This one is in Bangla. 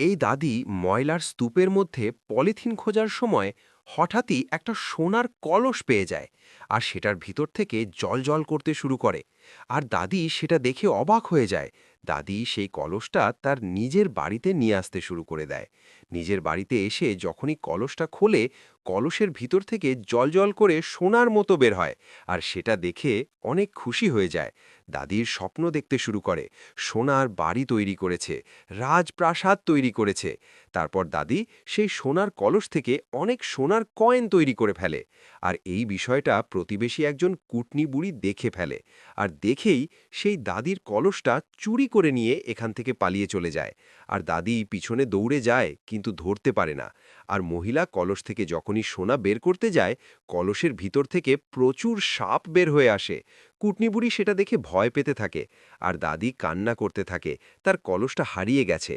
এই দাদি ময়লার স্তূপের মধ্যে পলিথিন খোঁজার সময় হঠাৎই একটা সোনার কলস পেয়ে যায়। আর সেটার ভিতর থেকে জল করতে শুরু করে। আর দাদি সেটা দেখে অবাক হয়ে যায়। দাদি সেই কলসটা তার নিজের বাড়িতে নিয়ে আসতে শুরু করে দেয়। নিজের বাড়িতে এসে যখনই কলসটা খোলে, কলসের ভিতর থেকে জল করে সোনার মতো বের হয়। আর সেটা দেখে অনেক খুশি হয়ে যায়। দাদির স্বপ্ন দেখতে শুরু করে। সোনার বাড়ি তৈরি করেছে, রাজপ্রাসাদ তৈরি করেছে। তারপর দাদি সেই সোনার কলস থেকে অনেক সোনার কয়েন তৈরি করে ফেলে। আর এই বিষয়টা প্রতিবেশী একজন কুটনি বুড়ি দেখে ফেলে। আর দেখেই সেই দাদির কলসটা চুরি করে নিয়ে এখান থেকে পালিয়ে চলে যায়। আর দাদি পিছনে দৌড়ে যায়, কিন্তু ধরতে পারে না। আর মহিলা কলস থেকে যখনই সোনা বের করতে যায়, কলসের ভিতর থেকে প্রচুর সাপ বের হয়ে আসে। কুটনি বুড়ি সেটা দেখে ভয় পেতে থাকে। আর দাদি কান্না করতে থাকে, তার কলসটা হারিয়ে গেছে।